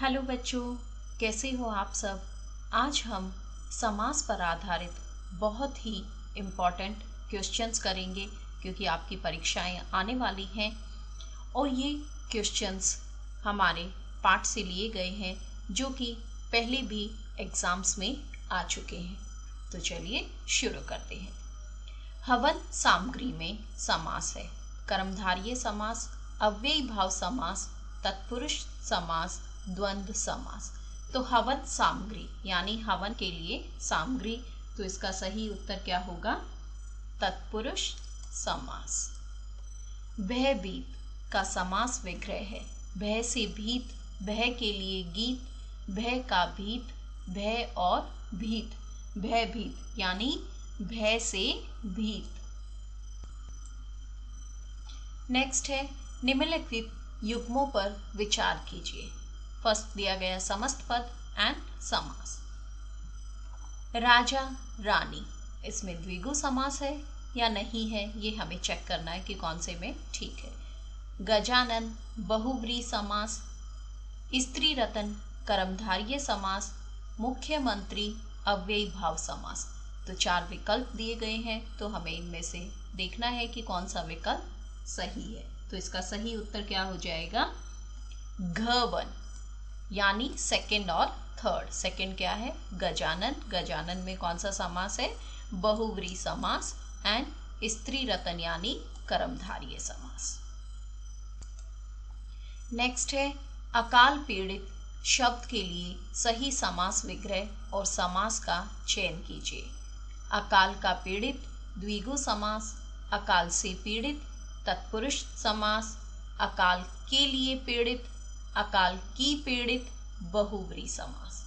Hello बच्चों, कैसे हो आप सब। आज हम समास पर आधारित बहुत ही इम्पॉर्टेंट क्वेश्चंस करेंगे क्योंकि आपकी परीक्षाएं आने वाली हैं और ये क्वेश्चंस हमारे पाठ से लिए गए हैं जो कि पहले भी एग्जाम्स में आ चुके हैं। तो चलिए शुरू करते हैं। हवन सामग्री में समास है कर्मधारय समास, अव्ययी भाव समास, तत्पुरुष समास, द्वंद्व समास। तो हवन सामग्री यानी हवन के लिए सामग्री, तो इसका सही उत्तर क्या होगा? तत्पुरुष समास। भयभीत का समास विग्रह है भय से भीत, भय के लिए गीत, भय का भीत, भय और भीत, भयभीत यानी भय से भीत। नेक्स्ट है निम्नलिखित युग्मों पर विचार कीजिए। फर्स्ट दिया गया समस्त पद एंड समास। राजा रानी, इसमें द्विगु समास है या नहीं है, ये हमें चेक करना है कि कौन से में ठीक है। गजानन बहुव्रीहि समास, स्त्री रतन कर्मधारय समास, मुख्यमंत्री अव्ययी भाव समास। तो 4 विकल्प दिए गए हैं, तो हमें इनमें से देखना है कि कौन सा विकल्प सही है। तो इसका सही उत्तर क्या हो जाएगा? घ1 यानी सेकंड और थर्ड। सेकंड क्या है? गजानन। गजानन में कौन सा समास है? बहुव्रीहि समास एंड स्त्री रतन यानी कर्मधारय समास। नेक्स्ट है अकाल पीड़ित शब्द के लिए सही समास विग्रह और समास का चयन कीजिए। अकाल का पीड़ित द्विगु समास, अकाल से पीड़ित तत्पुरुष समास, अकाल के लिए पीड़ित, अकाल की पीड़ित, बहुव्रीहि समास।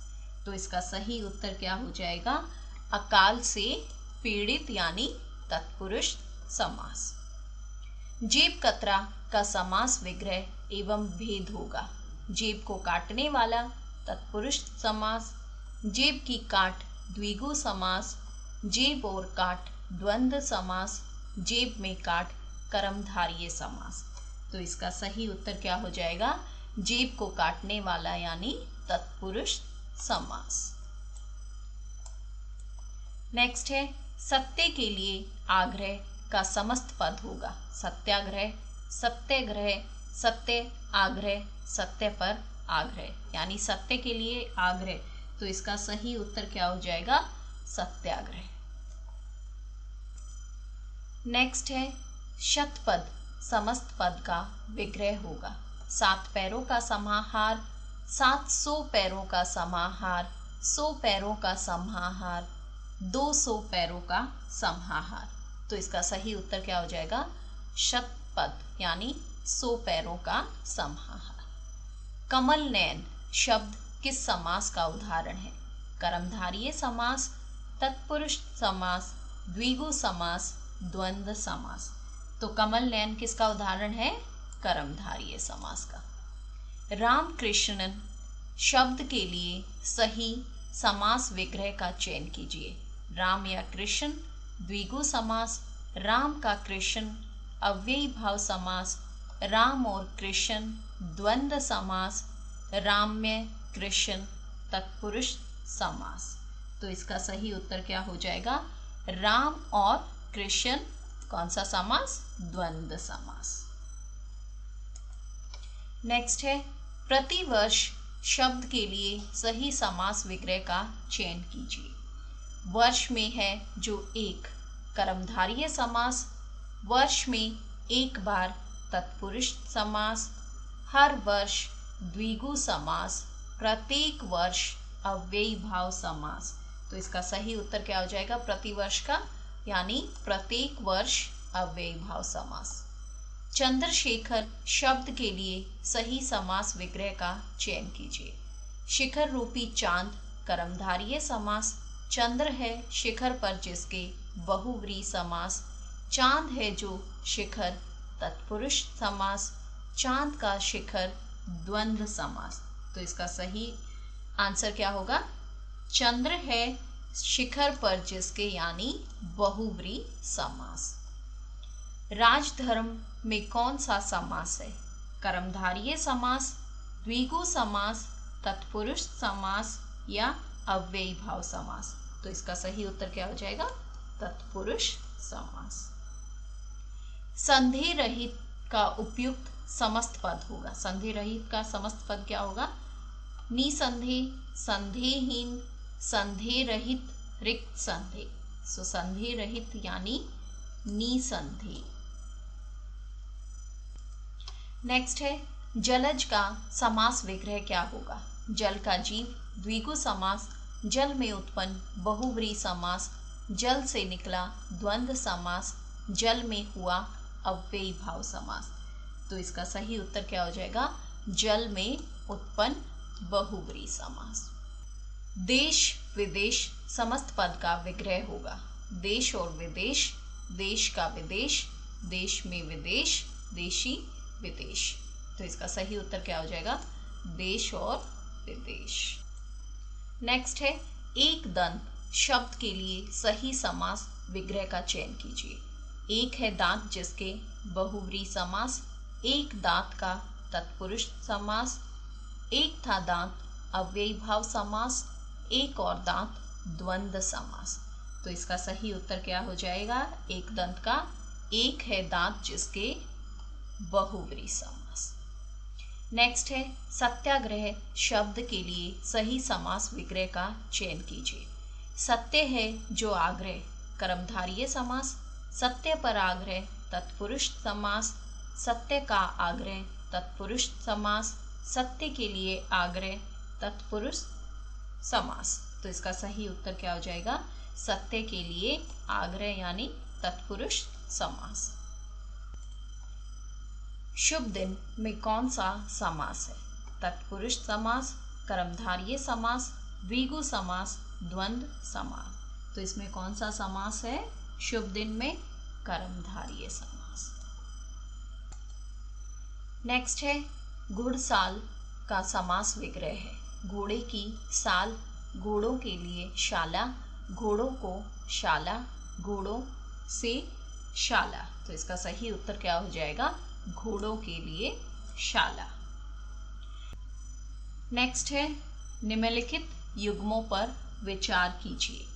तो इसका सही उत्तर क्या हो जाएगा? अकाल से पीड़ित यानी तत्पुरुष समास। जेब कतरा का समास विग्रह एवं भेद होगा। जेब को काटने वाला तत्पुरुष समास, जेब की काट द्विगु समास, जेब और काट द्वंद्व समास, जेब में काट कर्मधारय समास। तो इसका सही उत्तर क्या हो जाएगा? जेब को काटने वाला यानी तत्पुरुष समास। नेक्स्ट है सत्य के लिए आग्रह का समस्त पद होगा। सत्याग्रह, सत्याग्रह, सत्य आग्रह, सत्य पर आग्रह यानी सत्य के लिए आग्रह। तो इसका सही उत्तर क्या हो जाएगा? सत्याग्रह। नेक्स्ट है शतपद समस्त पद का विग्रह होगा। 7 पैरों का समाहार, 700 पैरों का समाहार, 100 पैरों का समाहार, 200 पैरों का समाहार। तो इसका सही उत्तर क्या हो जाएगा? शतपद यानी 100 पैरों का समाहार। कमल नयन शब्द किस समास का उदाहरण है? कर्मधारय समास, तत्पुरुष समास, द्विगु समास, द्वंद्व समास। तो कमल नयन किसका उदाहरण है? कर्मधारय समास का। राम कृष्णन शब्द के लिए सही समास विग्रह का चयन कीजिए। राम या कृष्ण द्विगु समास, राम का कृष्ण अव्ययी भाव समास, राम और कृष्ण द्वंद्व समास, राम्य कृष्ण तत्पुरुष समास। तो इसका सही उत्तर क्या हो जाएगा? राम और कृष्ण कौन सा समास? द्वंद्व समास। नेक्स्ट है प्रतिवर्ष शब्द के लिए सही समास विग्रह का चयन कीजिए। वर्ष में है जो एक, कर्मधारय समास, वर्ष में एक बार तत्पुरुष समास, हर वर्ष द्विगु समास, प्रत्येक वर्ष अव्ययी भाव समास। तो इसका सही उत्तर क्या हो जाएगा? प्रतिवर्ष का यानी प्रत्येक वर्ष अव्ययी भाव समास। चंद्रशेखर शब्द के लिए सही समास विग्रह का चयन कीजिए। शिखर रूपी चांद कर्मधारय समास, चंद्र है शिखर पर जिसके, बहुव्रीहि समास, चांद है जो शिखर तत्पुरुष समास, चांद का शिखर द्वंद्व समास। तो इसका सही आंसर क्या होगा? चंद्र है शिखर पर जिसके यानी बहुव्रीहि समास। राजधर्म में कौन सा समास है? कर्मधारय समास, द्विगु समास, तत्पुरुष समास या अव्ययी भाव समास। तो इसका सही उत्तर क्या हो जाएगा? तत्पुरुष समास। संधि रहित का उपयुक्त समस्त पद होगा। संधि रहित का समस्त पद क्या होगा? निसंधि, संधिहीन, संधि रहित, रिक्त संधि। सो संधि रहित यानी निसंधि। नेक्स्ट है जलज का समास विग्रह क्या होगा? जल का जीव, द्विगु समास, जल में उत्पन्न बहुव्रीहि समास, जल से निकला द्वंद्व समास, जल में हुआ अव्ययी भाव समास। तो इसका सही उत्तर क्या हो जाएगा? जल में उत्पन्न बहुव्रीहि समास। देश विदेश समस्त पद का विग्रह होगा। देश और विदेश, देश का विदेश, देश में विदेश, देशी विदेश। तो इसका सही उत्तर क्या हो जाएगा? देश और विदेश। नेक्स्ट है एक दंत शब्द के लिए सही समास विग्रह का चयन कीजिए। एक है दांत जिसके बहुव्रीहि समास, एक दांत का तत्पुरुष समास, एक था दांत अव्ययी भाव समास, एक और दांत द्वंद्व समास। तो इसका सही उत्तर क्या हो जाएगा? एक दंत का एक है दांत जिसके बहुव्रीहि समास। नेक्स्ट है सत्याग्रह शब्द के लिए सही समास विग्रह का चयन कीजिए। सत्य है जो आग्रह, कर्मधारय समास, सत्य पर आग्रह तत्पुरुष समास, सत्य का आग्रह तत्पुरुष समास, सत्य के लिए आग्रह तत्पुरुष समास। तो इसका सही उत्तर क्या हो जाएगा? सत्य के लिए आग्रह यानी तत्पुरुष समास। शुभ दिन में कौन सा समास है? तत्पुरुष समास, कर्मधारय समास, द्विगु समास, द्वंद्व समास। तो इसमें कौन सा समास है? शुभ दिन में कर्मधारय समास। नेक्स्ट है घुड़साल का समास विग्रह है। घोड़े की साल, घोड़ों के लिए शाला, घोड़ों को शाला, घोड़ों से शाला। तो इसका सही उत्तर क्या हो जाएगा? घोड़ों के लिए शाला। नेक्स्ट है निम्नलिखित युग्मों पर विचार कीजिए।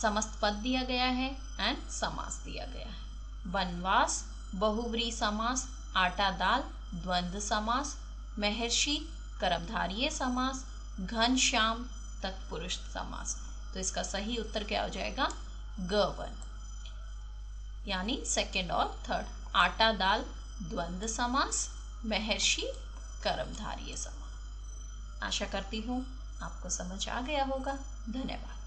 समस्त पद दिया गया है एंड समास दिया गया है। वनवास बहुव्रीहि समास, आटा दाल द्वंद्व समास, महर्षि कर्मधारय समास, घनश्याम तत्पुरुष समास। तो इसका सही उत्तर क्या हो जाएगा? ग1 यानी सेकंड और थर्ड। आटा दाल द्वंद्व समास, महर्षि कर्मधारय समास। आशा करती हूँ आपको समझ आ गया होगा। धन्यवाद।